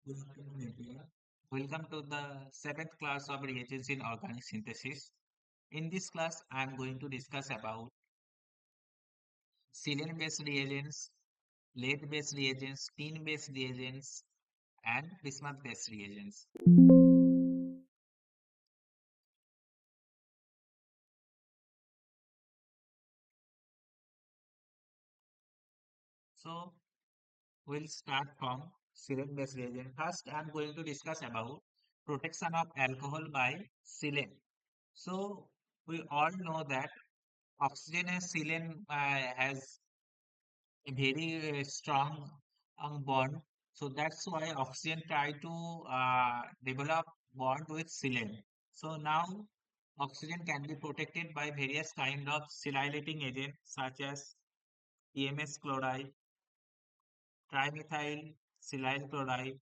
Good afternoon, everyone. Welcome to the seventh class of reagents in organic synthesis. In this class, I am going to discuss about silane-based reagents, lead-based reagents, tin-based reagents, and bismuth-based reagents. So, we'll start from silane-based reagent. First, I am going to discuss about protection of alcohol by silane. So, we all know that oxygen and silane has a very strong bond. So that's why oxygen try to develop bond with silane. So now oxygen can be protected by various kind of silylating agents such as EMS chloride, trimethyl silyl chloride,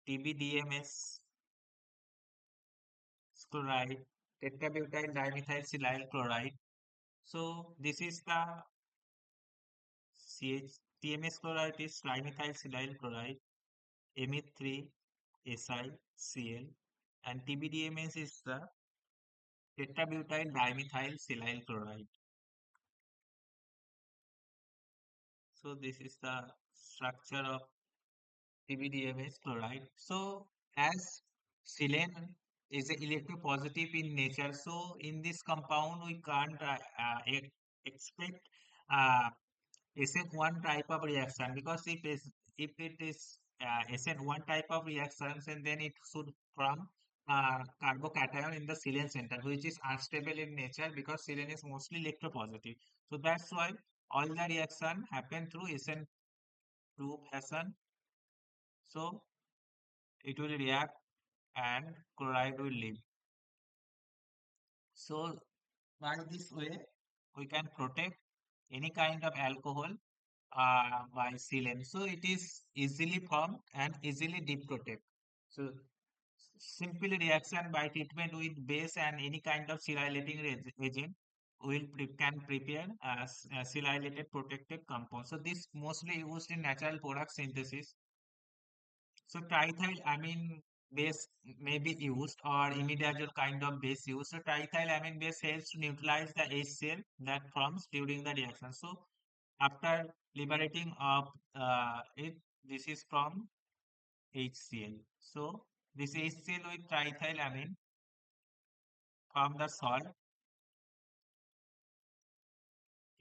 TBDMS chloride, tetrabutyl dimethyl silyl chloride. So this is the TMS chloride is trimethyl silyl chloride, Meth3 SiCl, and TBDMS is the tetrabutyl dimethyl silyl chloride. So this is the structure of TBDMS chloride. So as silane is a electropositive in nature, so in this compound we can't expect uh, SN1 type of reaction, because if it is SN1 type of reactions, and then it should form carbocation in the silane center, which is unstable in nature because silane is mostly electropositive. So that's why all the reaction happen through SN2 fashion. So it will react and chloride will leave. So by this way, we can protect any kind of alcohol by silane. So it is easily formed and easily deprotect. So simple reaction by treatment with base and any kind of silylating agent can prepare a silylated protected compound. So this mostly used in natural product synthesis. So triethylamine base may be used, or imidazole kind of base used. So triethylamine base helps to neutralize the HCl that forms during the reaction. So after liberating of it, this is from HCl. So this HCl with triethylamine from the salt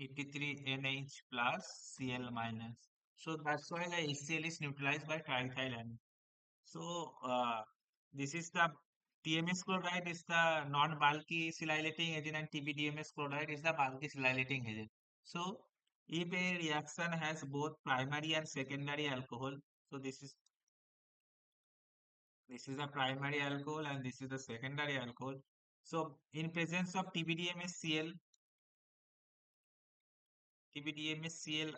83NH plus Cl minus. So that's why the HCl is neutralized by triethylamine. So this is the TMS chloride is the non-bulky silylating agent, and TBDMS chloride is the bulky silylating agent. So if a reaction has both primary and secondary alcohol, so this is a primary alcohol and this is the secondary alcohol. So in presence of TBDMSCl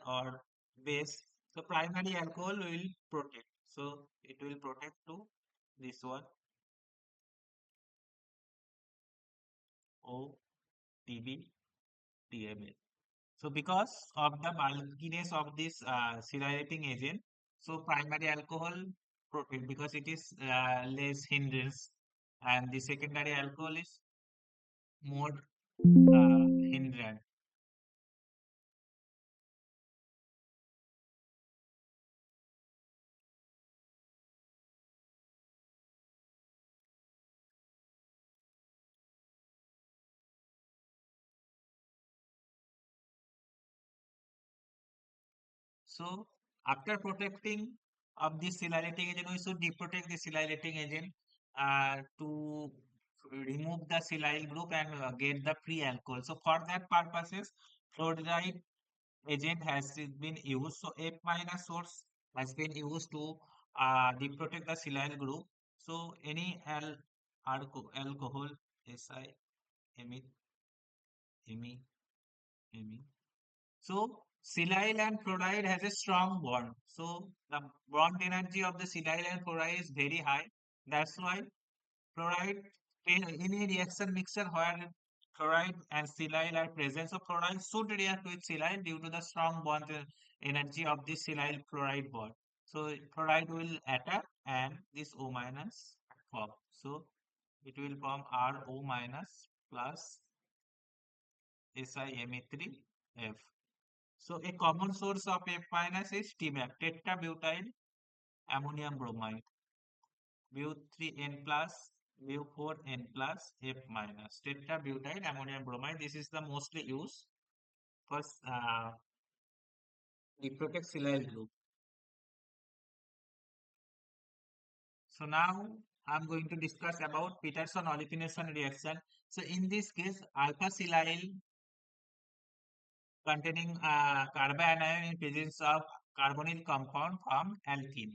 or base, so primary alcohol will protect. So it will protect to this one OTBDML. So because of the bulkiness of this silylating agent, so primary alcohol protect because it is less hindrance, and the secondary alcohol is more hindrance. So after protecting of this silylating agent, we should deprotect the silylating agent to remove the silyl group and get the free alcohol. So for that purposes, fluoride agent has been used. So F minus source has been used to deprotect the silyl group. So any alcohol, Si, Ame, Ame, Ame. So silyl and fluoride has a strong bond. So the bond energy of the silyl and fluoride is very high. That's why fluoride in a reaction mixture where fluoride and silyl are present, so fluoride should react with silyl due to the strong bond energy of the silyl fluoride bond. So chloride will attack and this O minus form. So it will form RO minus plus SiMe3F. So a common source of F minus is TMAP, tetrabutyl ammonium bromide, Bu3N plus, Bu4N plus, F minus, tetrabutyl ammonium bromide. This is the mostly used for the protoxylyl group. So now I'm going to discuss about Peterson olefination reaction. So in this case, alpha silyl containing carbanion in presence of carbonyl compound from alkene.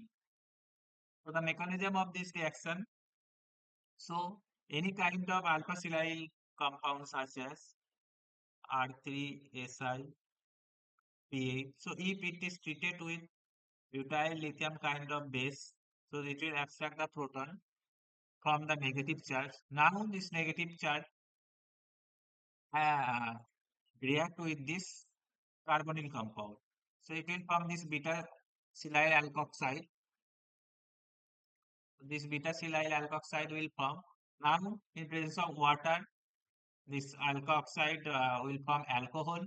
So the mechanism of this reaction. So any kind of alpha silyl compound such as R3SI, PA. So if it is treated with butyl lithium kind of base, so it will abstract the proton from the negative charge. Now this negative charge uh, react with this carbonyl compound. So it will form this beta silyl alkoxide. This beta silyl alkoxide will form. Now in presence of water, this alkoxide will form alcohol.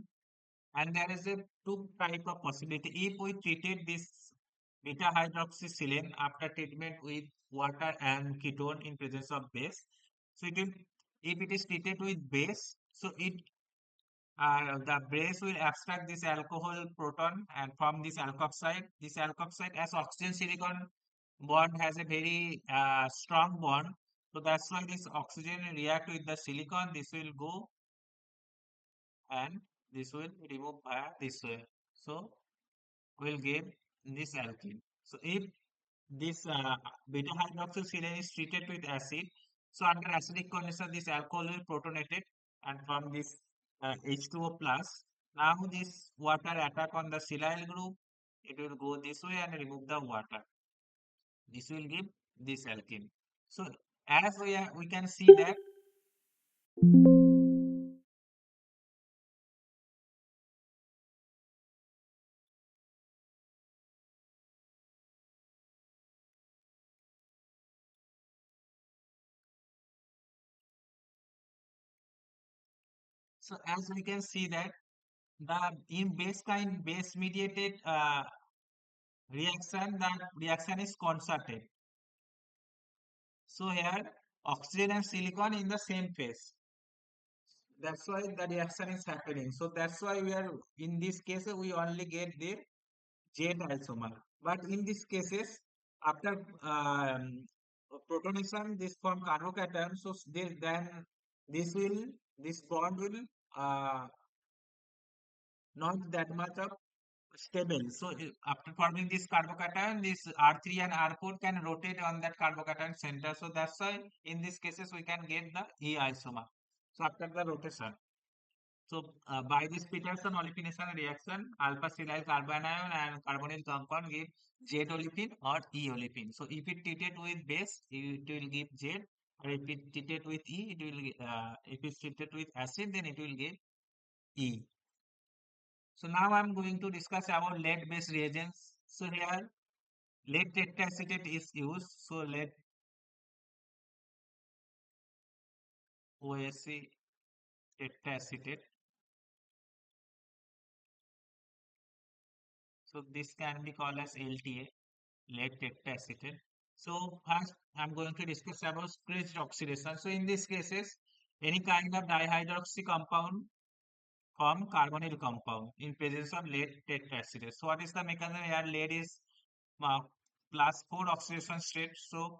And there is a two type of possibility. If we treated this beta hydroxysilane after treatment with water and ketone in presence of base, so it will, if it is treated with base, so the base will abstract this alcohol proton and from this alkoxide. This alkoxide as oxygen silicon bond has a very strong bond. So that's why this oxygen react with the silicon. This will go and this will remove via this way. So will give this alkene. So if this beta hydroxysilane is treated with acid, so under acidic condition, this alcohol will protonated and from this H2O plus. Now this water attack on the silyl group, it will go this way and remove the water. This will give this alkene. So as we can see that, so as we can see that the in base mediated reaction, that reaction is concerted. So here oxygen and silicon in the same phase. That's why the reaction is happening. So that's why we are in this case we only get the Z isomer. But in these cases, after protonation, this form carbocation. So then this will this bond will uh, not that much of stable. So after forming this carbocation, this R3 and R4 can rotate on that carbocation center. So that's why in these cases we can get the E isomer. So after the rotation. So by this Peterson olefination reaction, alpha silyl carbanion and carbonyl compound give Z olefin or E olefin. So if it treated with base, it will give Z. Or if it treated with E, it will if it's treated with acid, then it will give E. So now I'm going to discuss about lead-based reagents. So here lead tetraacetate is used. So lead OSC tetraacetate. So this can be called as LTA, lead tetraacetate. So first I'm going to discuss about stretched oxidation. So in these cases, any kind of dihydroxy compound form carbonyl compound in presence of lead tetraacetate. So what is the mechanism here? Lead is uh, plus 4 oxidation state. So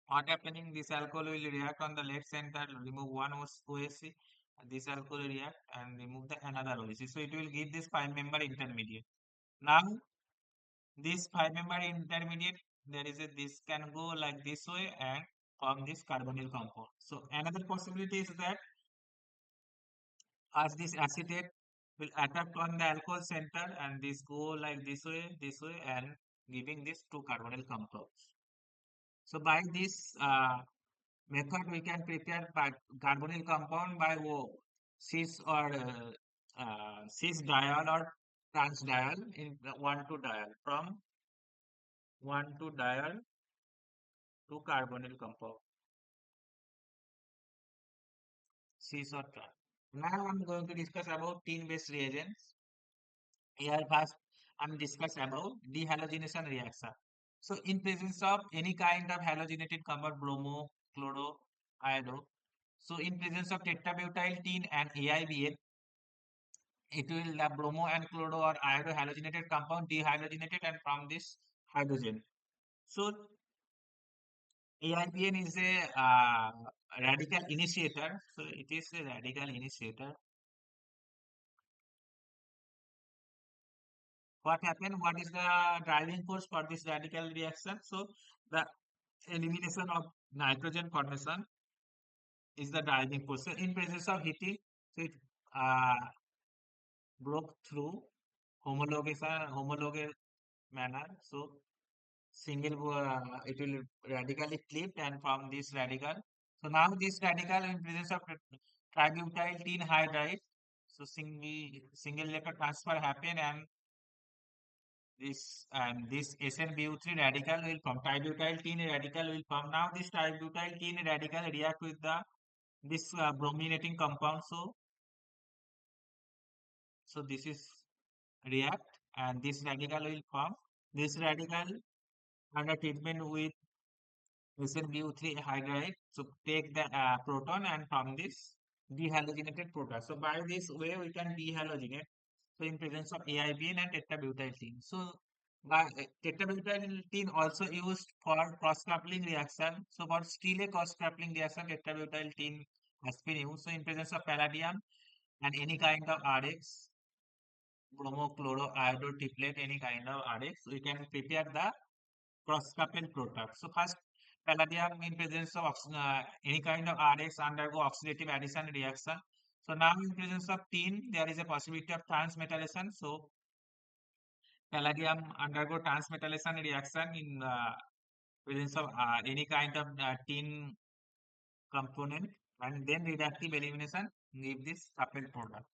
what happening? This alcohol will react on the left center, remove one OSC. And this alcohol will react and remove the another OSC. So it will give this 5-member intermediate. Now this 5-member intermediate, there is a this can go like this way and form this carbonyl compound. So another possibility is that as this acetate will attack on the alcohol center and this go like this way and giving this two carbonyl compounds. So by this method we can prepare by carbonyl compound by cis or cis diol or trans diol in the 1,2 diol from 1,2 diol to carbonyl compound, cis or trans. Now I'm going to discuss about tin-based reagents. Here first I'm discuss about dehalogenation reaction. So in presence of any kind of halogenated compound bromo, chloro, iodo. So in presence of tetrabutyl tin and AIBN, it will the bromo and chloro or iodo halogenated compound dehalogenated and from this hydrogen. So AIBN is a radical initiator. So it is a radical initiator. What happened? What is the driving force for this radical reaction? So the elimination of nitrogen formation is the driving force. So in presence of heating, so it uh, broke through homologous manner. So single it will radically clipped and from this radical. So now this radical in presence of tributyl tin hydride. So single electron transfer happen and this SnBu3 radical will form tributyltin radical will form. Now this tributyltin radical react with the this brominating compound. So this is react and this radical will form. This radical under treatment with SnBu3 hydride. So take the proton and from this dehalogenated proton. So by this way we can dehalogenate. So in presence of AIBN and tetrabutylene. So tetrabutylene also used for cross-coupling reaction. So for still a cross-coupling reaction, tetrabutylene has been used. So in presence of palladium and any kind of RX, bromo, chloro, iodo, triplet, any kind of RX, we can prepare the cross-coupled product. So first, palladium in presence of any kind of RX undergo oxidative addition reaction. So now in presence of tin, there is a possibility of transmetallation. So palladium undergo transmetallation reaction in presence of any kind of tin component and then reactive elimination give this coupled product.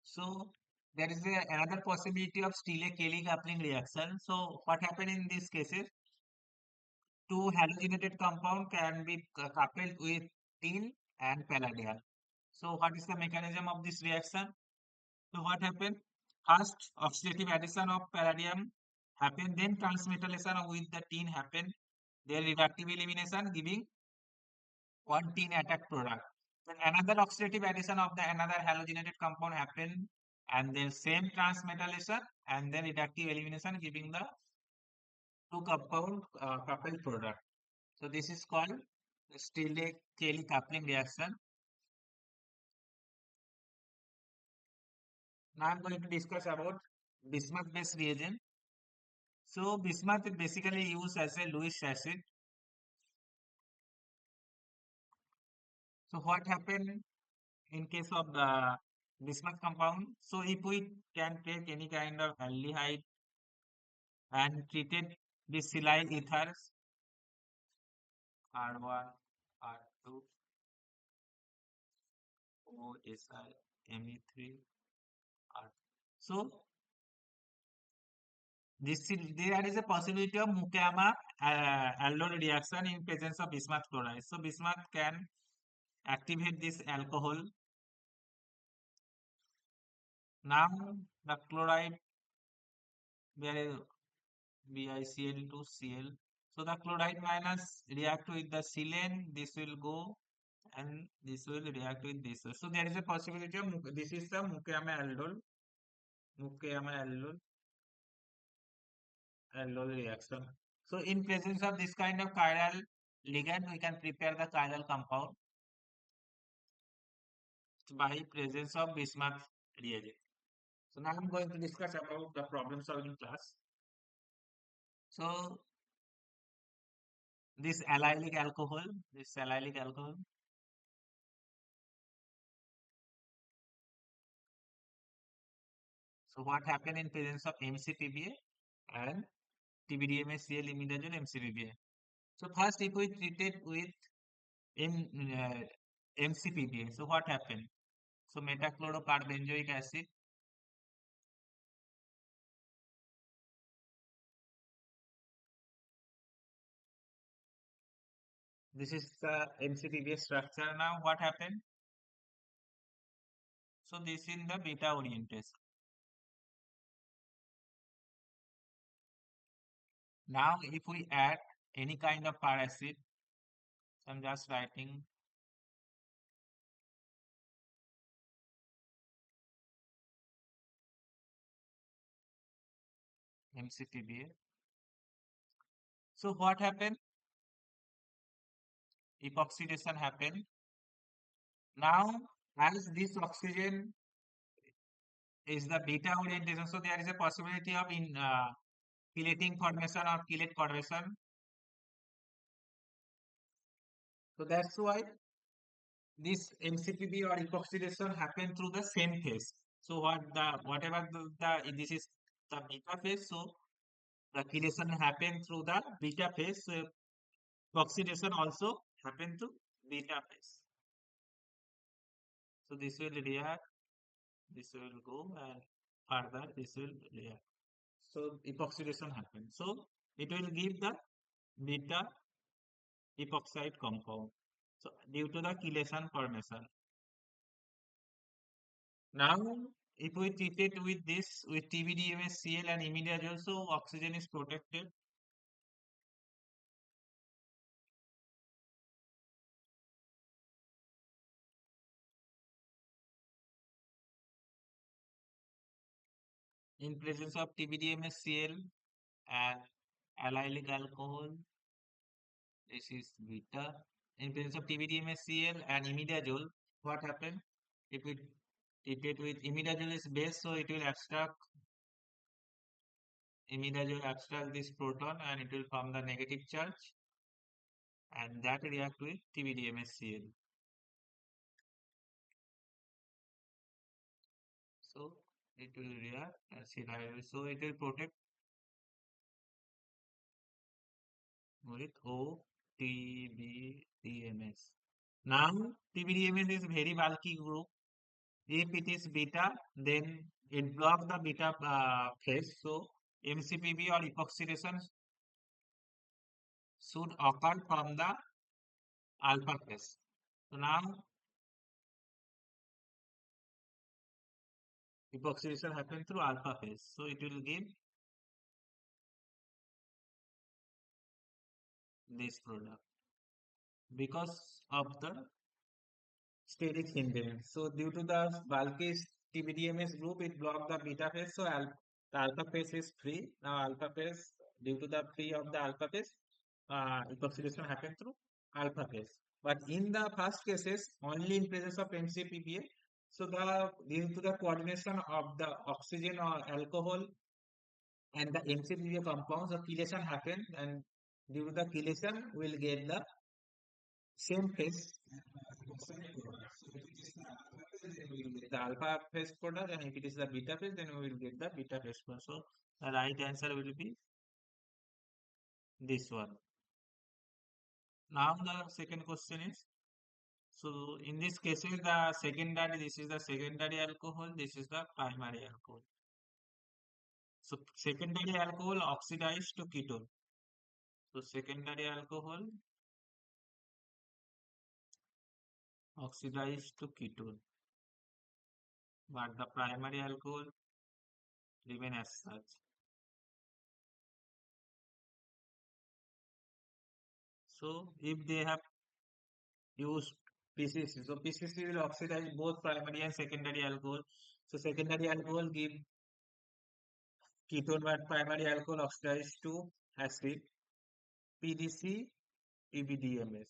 So there is another possibility of Stille-Kelly coupling reaction. So what happened in these cases? Two halogenated compound can be coupled with tin and palladium. So what is the mechanism of this reaction? So what happened? First, oxidative addition of palladium happened, then transmetallation with the tin happened, then reductive elimination giving one tin attack product. Then another oxidative addition of the another halogenated compound happened, and then same transmetallation and then reductive elimination giving the two compound coupled product. So this is called Stille-Kelly coupling reaction. Now I'm going to discuss about bismuth-based reagent. So bismuth is basically used as a Lewis acid. So what happened in case of the bismuth compound? So if we can take any kind of aldehyde and treated with silyl ethers R1, R2, OSI, Me3, R. So there is a possibility of Mukayama aldol reaction in presence of bismuth chloride. So bismuth can activate this alcohol. Now the chloride there is BiCl2Cl. So the chloride minus react with the silane. This will go and this will react with this. So there is a possibility of this is the Mukayama aldol. Mukayama aldol reaction. So in presence of this kind of chiral ligand, we can prepare the chiral compound by presence of bismuth reagent. So now I'm going to discuss about the problem solving class. So this allylic alcohol. So what happened in presence of MCPBA and TBDMA Cl imidazole MCPBA. So first if we treat it with M, MCPBA, so what happened? So metachlorocarbenzoic acid This is the MCPBA structure. Now what happened? So this in the beta orientation. Now if we add any kind of paracid, so I'm just writing MCPBA. So what happened? If oxidation happened, now as this oxygen is the beta orientation, so there is a possibility of in chelating formation or chelate formation. So that's why this MCPB or epoxidation happen through the same phase. So whatever the this is the beta phase, so the chelation happen through the beta phase. So oxidation also happen to beta phase. So this will react, this will go, and further this will react. So epoxidation happens. So it will give the beta epoxide compound. So due to the chelation formation. Now, if we treat it with this, with TBDMSCl and imidazole, so oxygen is protected. In presence of TBDMSCl and allylic alcohol, this is beta. In presence of TBDMSCl and imidazole, what happened? If we treat it with imidazole is base, so it will abstract this proton and it will form the negative charge and that react with TBDMSCl. So it will react acid hydride. So it will protect with OTBDMS. Now TBDMS is very bulky group. If it is beta, then it blocks the beta phase. So MCPB or epoxidation should occur from the alpha phase. So now epoxidation happens through alpha phase. So it will give this product because of the steric hindrance. So due to the bulky TBDMS group, it blocked the beta phase. So the alpha phase is free. Now alpha phase, due to the free of the alpha phase, epoxidation happen through alpha phase. But in the first cases, only in presence of MCPBA, so the due to the coordination of the oxygen or alcohol and the MCPBA compounds, the chelation happen, and due to the chelation, we'll get the same phase. The alpha phase product, and if it is the beta phase, then we will get the beta phase product. So the right answer will be this one. Now the second question is, so in this case, the secondary, this is the secondary alcohol, this is the primary alcohol. So secondary alcohol oxidized to ketone. So secondary alcohol oxidized to ketone, but the primary alcohol remain as such. So if they have used PCC, so PCC will oxidize both primary and secondary alcohol. So secondary alcohol give ketone, but primary alcohol oxidized to acid, PDC, PBDMS.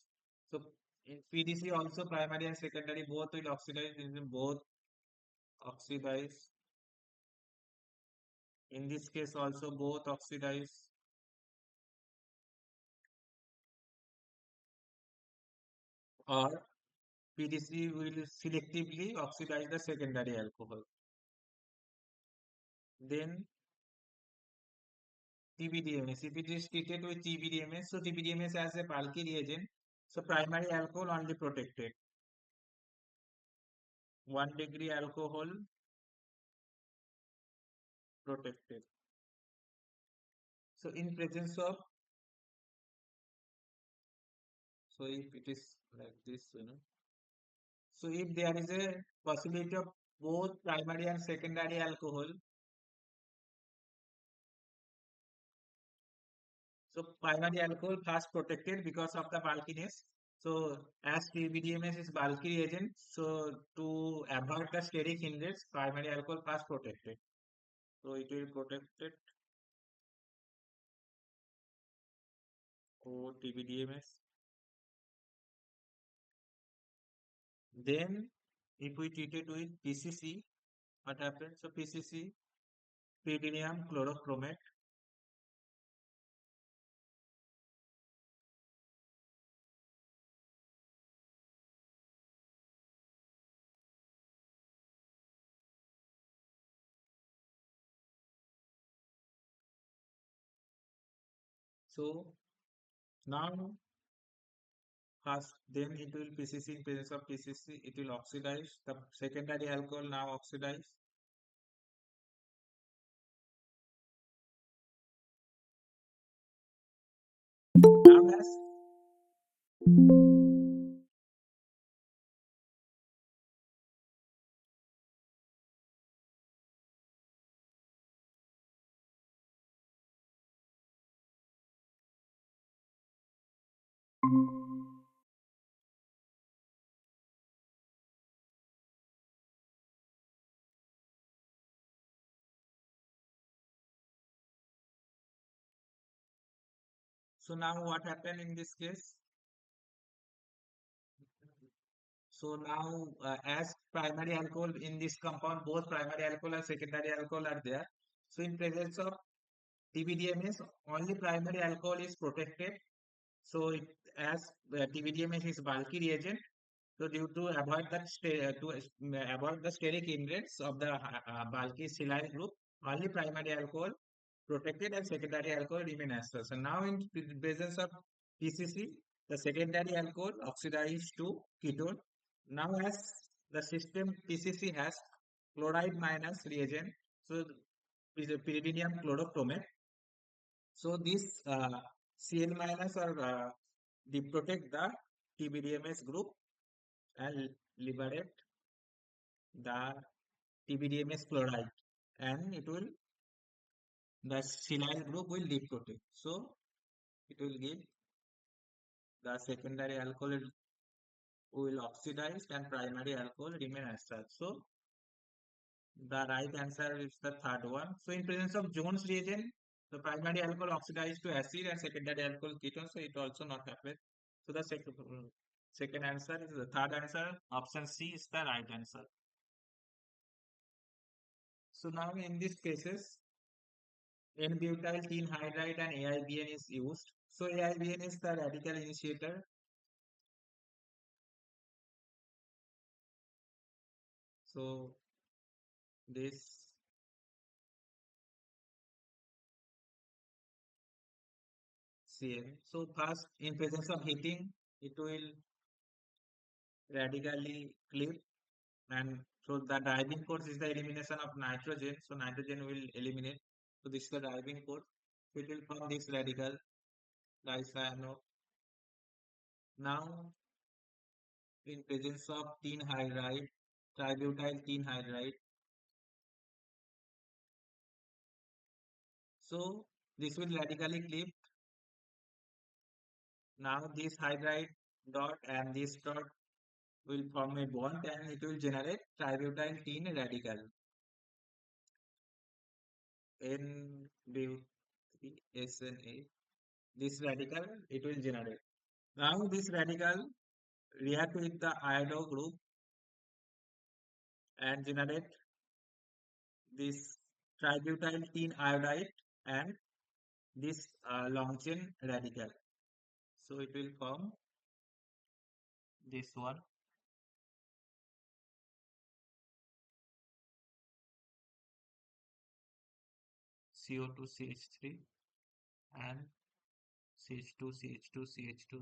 So in PDC also primary and secondary both will oxidize, both oxidize. In this case also both oxidize, or PDC will selectively oxidize the secondary alcohol. Then TBDMS, if it is treated with TBDMS, so TBDMS as a bulky reagent, so primary alcohol only protected. 1 degree alcohol protected. So in presence of So if it is like this, so if there is a possibility of both primary and secondary alcohol, so primary alcohol first protected because of the bulkiness. So as PBDMS is bulky agent, so to avoid the steric hindrance, primary alcohol first protected. So it will protect it for TBDMS. Then if we treat it with PCC, what happens? So PCC, pyridinium chlorochromate. So now first, then it will PCC, in presence of PCC, it will oxidize. The secondary alcohol now oxidize. Now as so now what happened in this case? So now as primary alcohol in this compound, both primary alcohol and secondary alcohol are there. So in presence of TBDMS, only primary alcohol is protected. So it, as TBDMS is bulky reagent, so due to avoid that avoid the steric hindrance of the bulky silyl group, only primary alcohol protected and secondary alcohol remain as such. So now in presence of PCC, the secondary alcohol oxidized to ketone. Now as the system PCC has chloride minus reagent, so pyridinium chlorochromate. So this Cl minus or they protect the TBDMS group and liberate the TBDMS chloride, and it will the silyl group will deprotate. So it will give the secondary alcohol will oxidize and primary alcohol remain as such. So the right answer is the third one. So in presence of Jones reagent, the primary alcohol oxidized to acid and secondary alcohol ketone, so it also not happen. So the second answer is the third answer. Option C is the right answer. So now in these cases, N-butyl teen hydride and AIBN is used. So AIBN is the radical initiator. So this CN. So first, in presence of heating, it will radically clip, and so the driving force is the elimination of nitrogen. So nitrogen will eliminate. So this is the driving force. So it will form this radical dicyano. Now in presence of teen hydride, tributyl teen hydride. So this will radically clip. Now this hydride dot and this dot will form a bond and it will generate tributyl teen radical. N-butene. This radical it will generate. Now this radical react with the iodo group and generate this tributyl teen iodide and this long chain radical. So it will form this one CO2 CH3 and CH2 CH2 CH2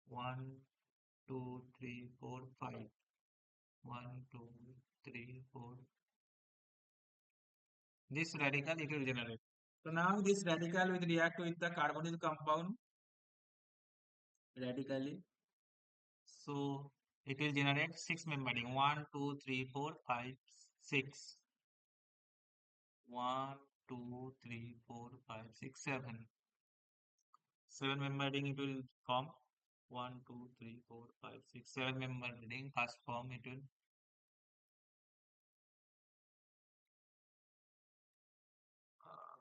1 2 3 4 5 1 2 3 4. This radical it will generate. So now this radical will react with the carbonyl compound radically. So it will generate six membering. One, two, three, four, five, six. One, two, three, four, five, six, seven. Seven membering it will form. One, two, three, four, five, six, seven membering first form it will. Uh,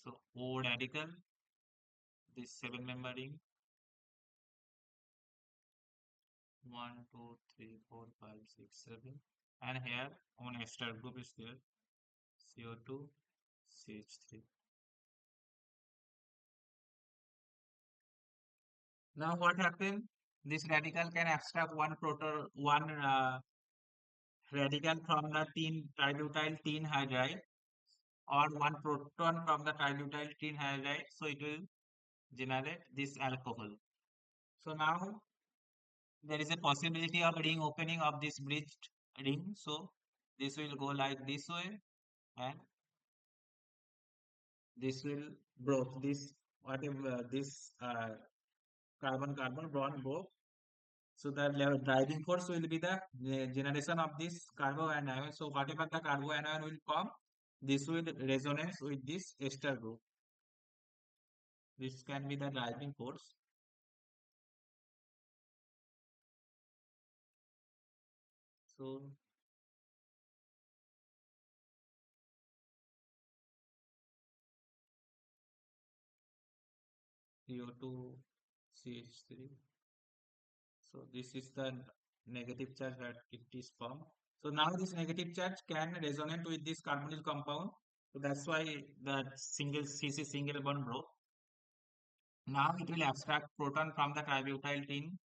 so O radical, this seven membering. One, two, three, four, five, six, seven. And here one extra group is there. CO2, CH3. Now what happened? This radical can abstract one proton, one radical from the tributyl tin hydride or one proton from the tributyl tin hydride. So it will generate this alcohol. So now there is a possibility of ring opening of this bridged ring. So this will go like this way and this will broke this whatever this carbon carbon bond broke. So the driving force will be the generation of this carbo anion. So whatever the carbo anion will come, this will resonance with this ester group. This can be the driving force. So CO2 CH3. So this is the negative charge that it is formed. So now this negative charge can resonate with this carbonyl compound. So that's why that single CC single bond broke. Now it will abstract proton from the tributyl tin.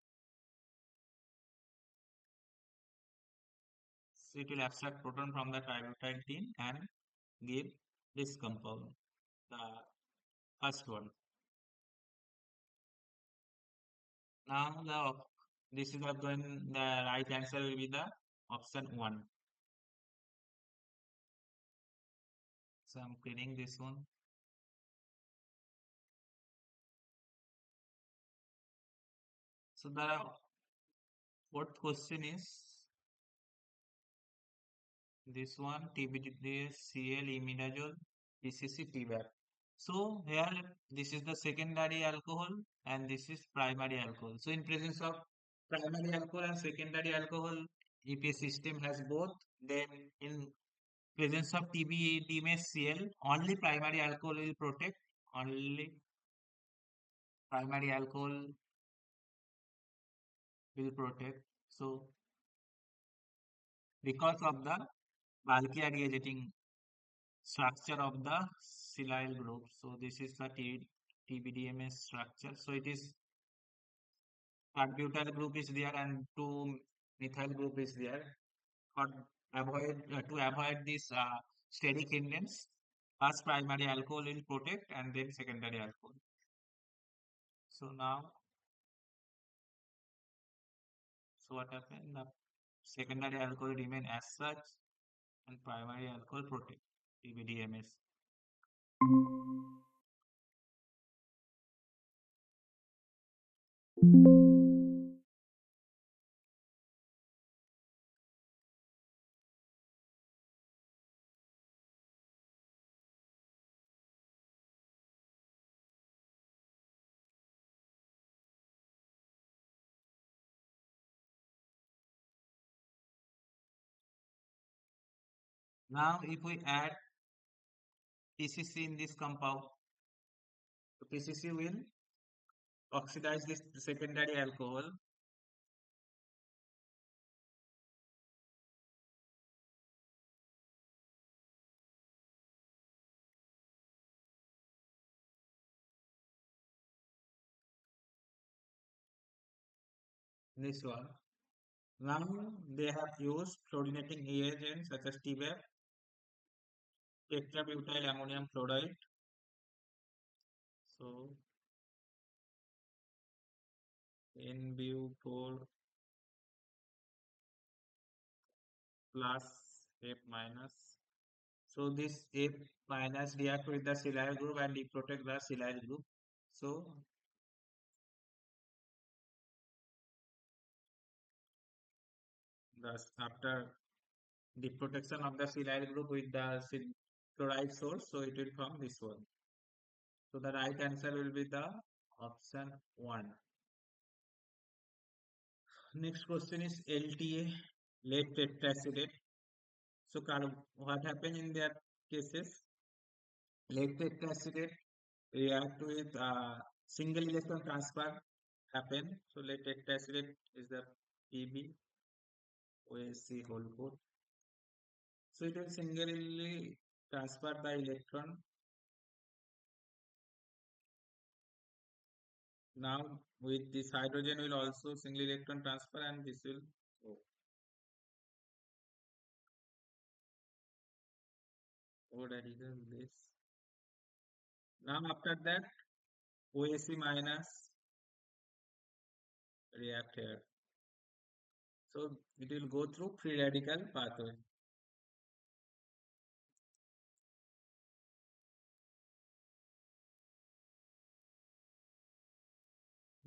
So it will abstract proton from the tributyl tin and give this compound, the first one. Now this is going the right answer will be the option one. So I'm cleaning this one. So the fourth question is this one TBDCl imidazole PCC TBAP. So here this is the secondary alcohol and this is primary alcohol. So in presence of primary alcohol and secondary alcohol, if a system has both, then in presence of TBDMSCl, only primary alcohol will protect. Only primary alcohol will protect. So because of the bulky aggregating structure of the silyl group. So this is the TBDMS structure. So it is third butyl group is there and two methyl group is there. For to avoid this steric hindrance, first primary alcohol will protect and then secondary alcohol. So now, so what happened? The secondary alcohol remain as such and primary alcohol protect TBDMS. Now, if we add PCC in this compound, so PCC will oxidize this secondary alcohol. This one. Now they have used fluorinating reagents such as TBAP, tetrabutyl ammonium fluoride. So NBU4 plus F minus. So this F minus react with the silyl group and deprotect the silyl group. So thus after deprotection of the silyl group with the chloride source, so it will form this one. So the right answer will be the option 1. Next question is LTA, late tetraacetate. So what happened in that cases? Late tetraacetate react with single electron transfer happen. So late tetraacetate is the PB OSC whole code. So it will singly transfer the electron. Now with this hydrogen will also single electron transfer and this will oh, radical this. Now after that OSC minus react here. So it will go through free radical pathway.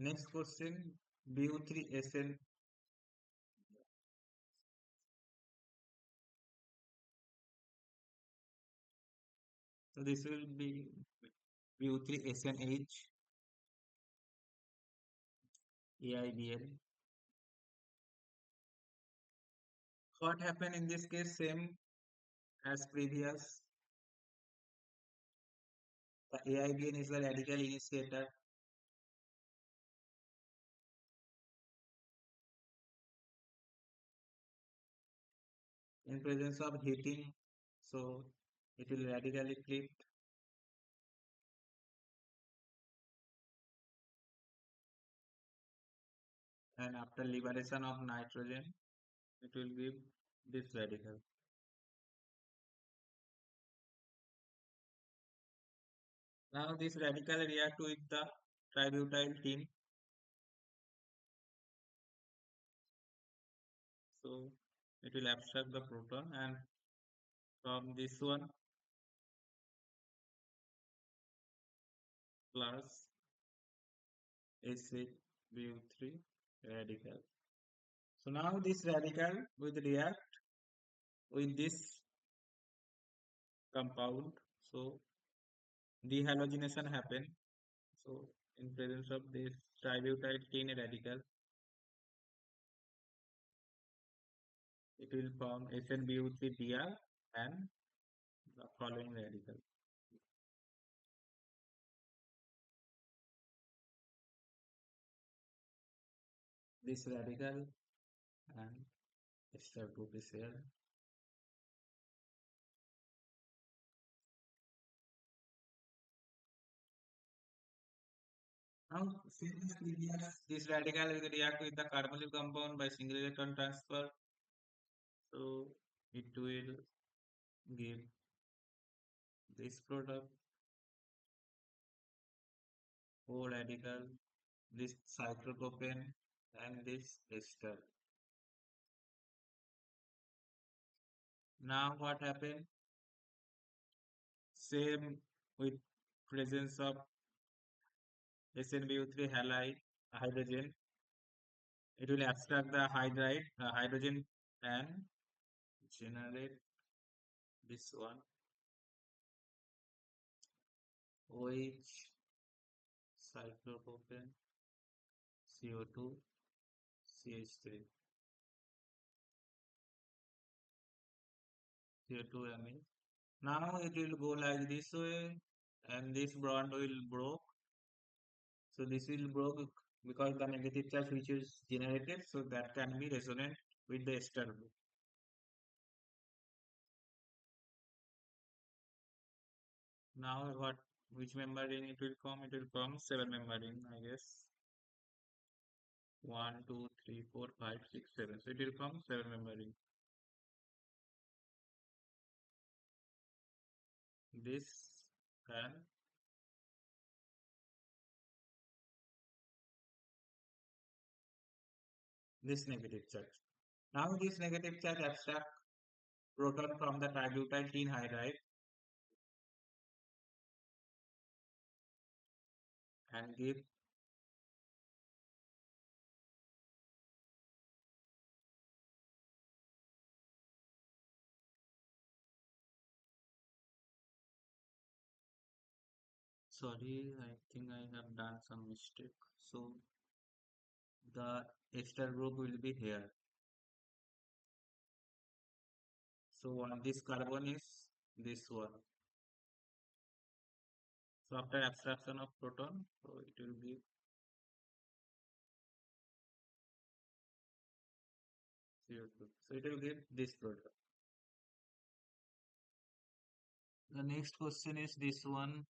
Next question BU3SN. So this will be BU3SNH AIBL. What happened in this case? Same as previous. The AIBN is the radical initiator. In presence of heating, so it will radically flip, and after liberation of nitrogen it will give this radical. Now this radical react with the tributyl team, so it will abstract the proton, and from this one plus SHBU3 radical. So now this radical will react with this compound, so dehalogenation happen. So in presence of this tributyl tin radical, it will form SnBu3Br and the following radical. This radical and ester group is here. Now, since previous, this radical will react with the carbonyl compound by single electron transfer. So it will give this product O radical, this cyclopropane, and this ester. Now what happened? Same with presence of SnBu3 halide hydrogen. It will abstract the hydrogen and generate this one OH cyclopropane CO2 CH3 CO2 ME. Now it will go like this way and this bond will broke. So this will broke because the negative charge which is generated, so that can be resonant with the ester group. Now what which member ring it will come? It will come 7-member ring, I guess. 1, 2, 3, 4, 5, 6, 7. So it will come 7-member ring. This and this negative charge. Now this negative charge abstract proton from the tributyl tin hydride and give, sorry, I think I have done some mistake. So the ester group will be here. So on this carbon is this one. So after abstraction of proton, so it will be CO2. So it will give this product. The next question is this one.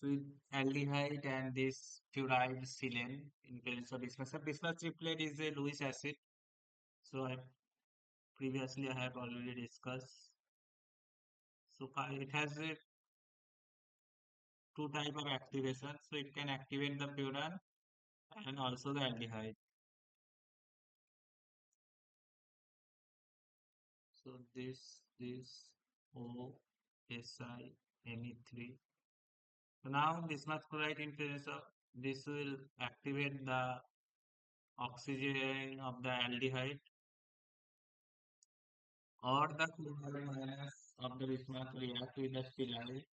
So with aldehyde and this fluoride silane in presence of bismuth. So bismuth triplet is a Lewis acid. So previously I have already discussed. So it has a two type of activation. So it can activate the furan and also the aldehyde. So this O S I Ne3. So now bismuth chloride in presence of this will activate the oxygen of the aldehyde or the chloride minus of the bismuth react with the styrene.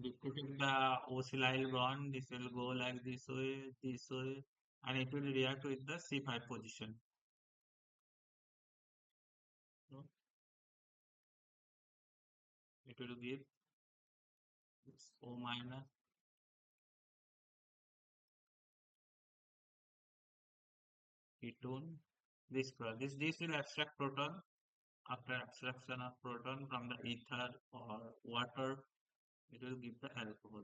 Repeating the O-silyl bond, this will go like this way, and it will react with the C5 position. So it will give this O minus ketone. This will abstract proton. After abstraction of proton from the ether or water, it will give the alcohol.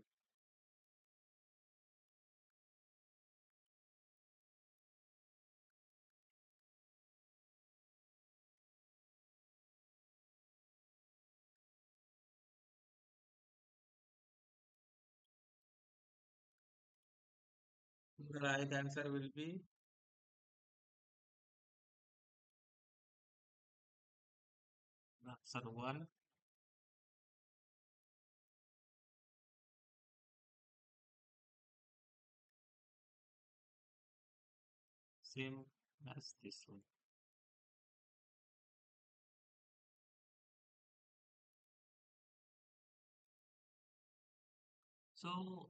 The right answer will be answer 1. Same as this one. So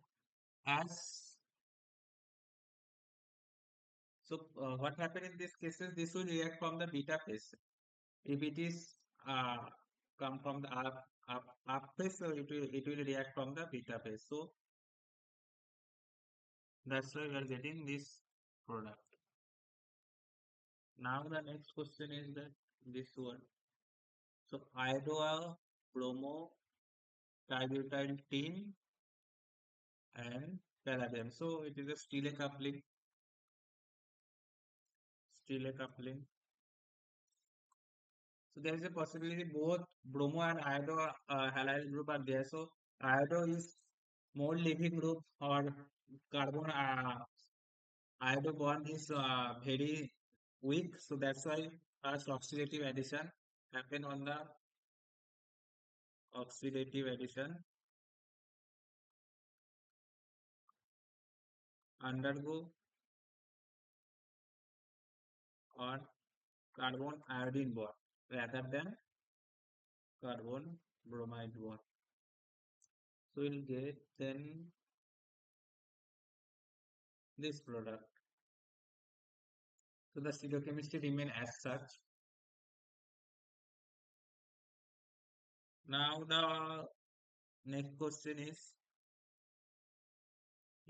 as what happened in this cases, this will react from the beta phase. If it is come from the up phase, so it will react from the beta phase. So that's why we are getting this product. Now the next question is that this one. So iodo, bromo, tributyl tin, and palladium. So it is a steel coupling. So there is a possibility both bromo and iodo halide group are there. So iodo is more leaving group or carbon iodo bond is very weak. So that's why first oxidative addition happen on the oxidative addition undergo on carbon iodine bond rather than carbon bromide bond. So we'll get then this product. So the stereochemistry remain as such. Now the next question is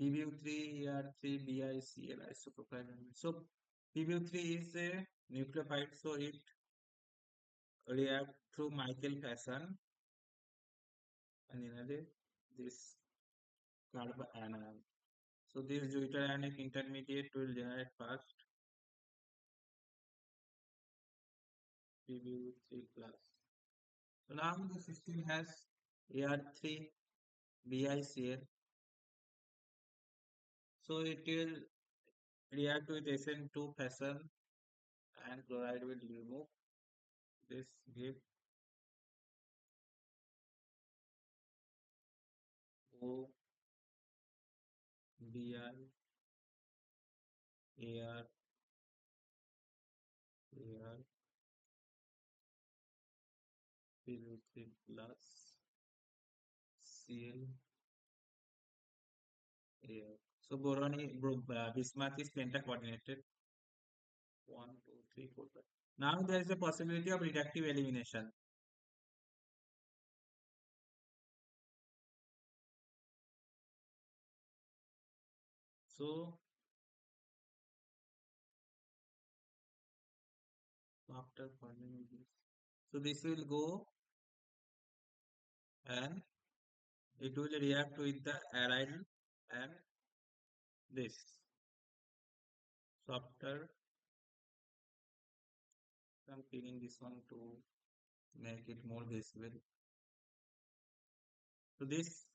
PbO3 ER3 BiCl isopropyl. So PbO3 is a nucleophile, so it react through Michael fashion and another this carbon anion. So this deuterionic intermediate will generate first PbO3 plus. So now the system has Ar3 BiCl. So it will react with SN2 fashion and chloride will remove this give O Bi Ar Ar PO3 plus Cl Ar. So boron bismuth is pentacoordinated. 1, 2, 3, 4, 5. Now there is a possibility of reductive elimination. So after forming this, so this will go and it will react with the aryl and this. So after I'm cleaning this one to make it more visible. So this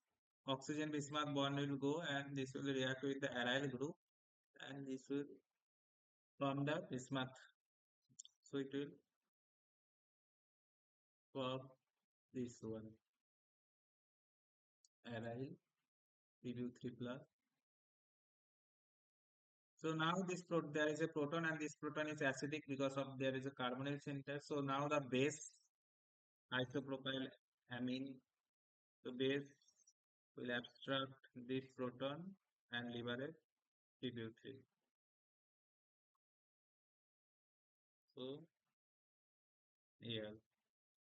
oxygen bismuth bond will go and this will react with the aryl group and this will form the bismuth. So it will form this one aryl Pu3 plus. So now there is a proton and this proton is acidic because of there is a carbonyl center. So now the base isopropyl amine, the base will abstract this proton and liberate Pu3. So yeah.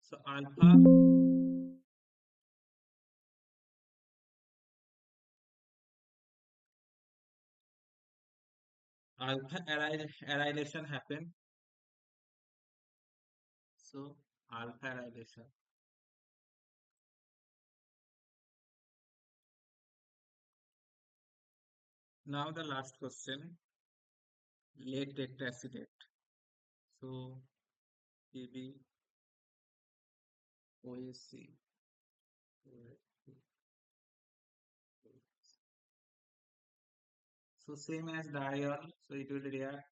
So alpha arylation happen. So alpha arylation. Now the last question, late tetraacetate. So Pb OSC. So same as diol. So it will react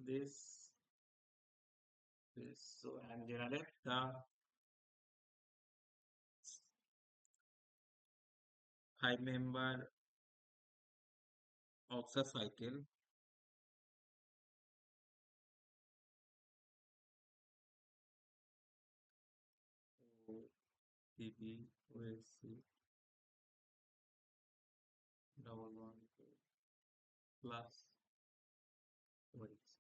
this this. So and generate the 5-member octacycle. Pb OSC double one plus OSC.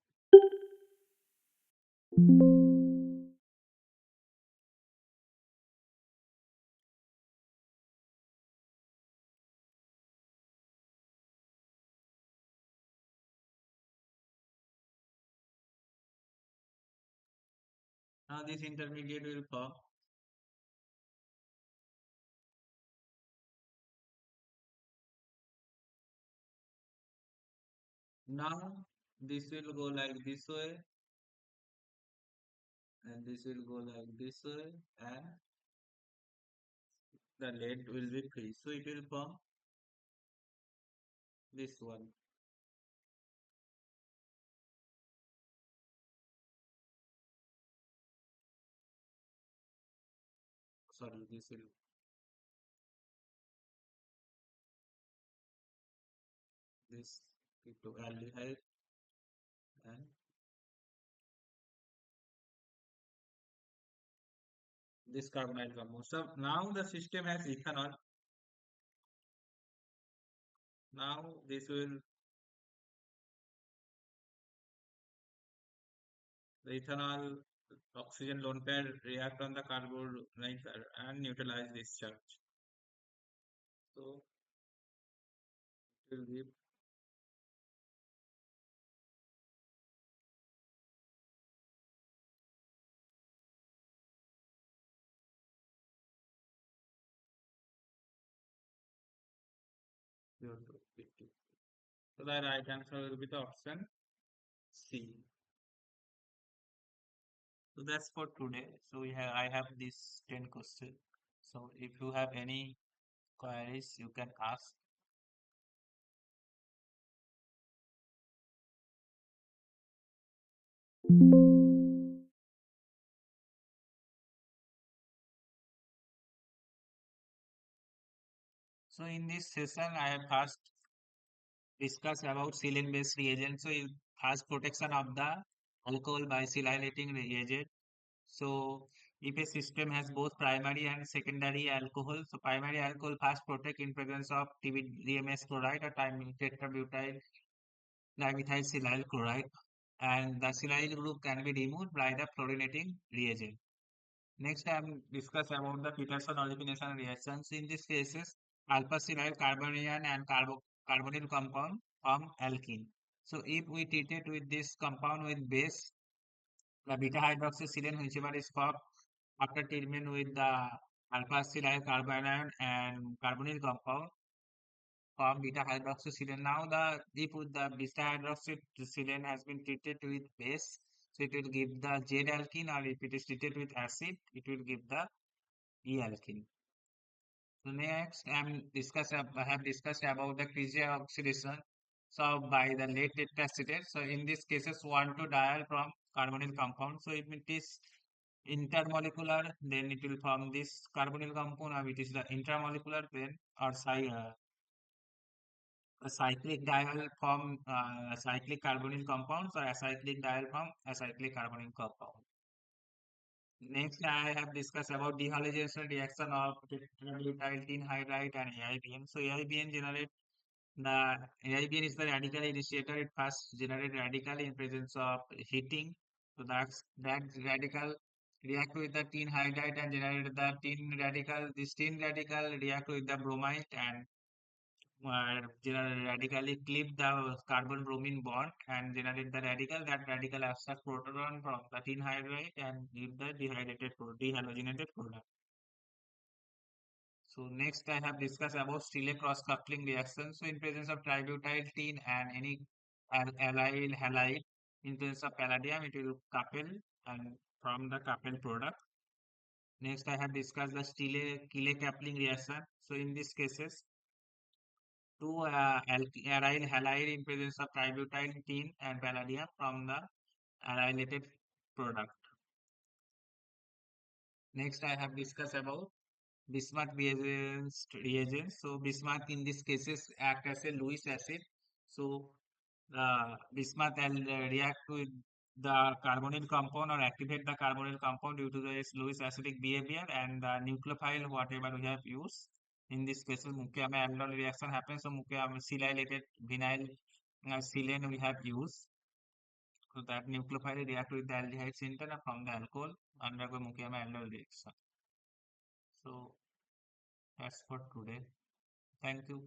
Now this intermediate will form. Now this will go like this way and this will go like this way and the lead will be free. So it will form this one. Sorry, this will this keto-aldehyde and this carbonyl compound. So now the system has ethanol. Now this will the ethanol oxygen lone pair react on the carbonyl and neutralize this charge. So it will give 0 to 50. So the right answer will be the option C. So that's for today. So I have these 10 questions. So if you have any queries, you can ask. So in this session, I have first discussed about sealant-based reagent. So it has protection of the alcohol by silylating reagent. So if a system has both primary and secondary alcohol, so primary alcohol first protect in presence of TBDMS chloride or tetrabutyl dimethyl silyl chloride, and the silyl group can be removed by the fluorinating reagent. Next, I am discuss about the Peterson elimination reactions. In these cases, alpha silyl carbanion and carbonyl compound form alkene. So if we treat it with this compound with base, the beta hydroxysilane, whichever is formed after treatment with the alpha silyl carbanion and carbonyl compound, form beta hydroxysilane. Now the if with the beta hydroxysilane has been treated with base, so it will give the Z alkene, or if it is treated with acid, it will give the E alkene. So next, I have discussed about the Krisia oxidation. So by the late tetracetate. So in these cases, 1,2-diol from carbonyl compound. So if it is intermolecular, then it will form this carbonyl compound. Or it is the intramolecular, then or a cyclic diol from cyclic carbonyl compounds, or acyclic diol from acyclic carbonyl compound. Next, I have discussed about dehalogization reaction of tetrabutylene hydride and AIBN. So AIBN generate the AIBN is the radical initiator. It first generate radical in presence of heating. So that radical react with the tin hydride and generate the tin radical. This tin radical react with the bromide and radically clip the carbon bromine bond and generate the radical. That radical abstract proton from the tin hydride and give the dehalogenated product. So next I have discussed about Stille cross coupling reaction. So in presence of tributyl tin and any allyl halide, in presence of palladium, it will couple and from the couple product. Next I have discussed the Stille coupling reaction. So in these cases, two aryl halide in presence of tributyl tin and palladium from the allylated product. Next, I have discussed about Bismuth reagents. So Bismuth in these cases act as a Lewis acid. So the bismuth will react with the carbonyl compound or activate the carbonyl compound due to the Lewis acidic behavior, and the nucleophile whatever we have used. In this case, muciama aldol reaction happens. So muciama silylated vinyl silane we have used. So that nucleophile react with the aldehyde center from the alcohol undergo muciama aldol reaction. So that's for today. Thank you.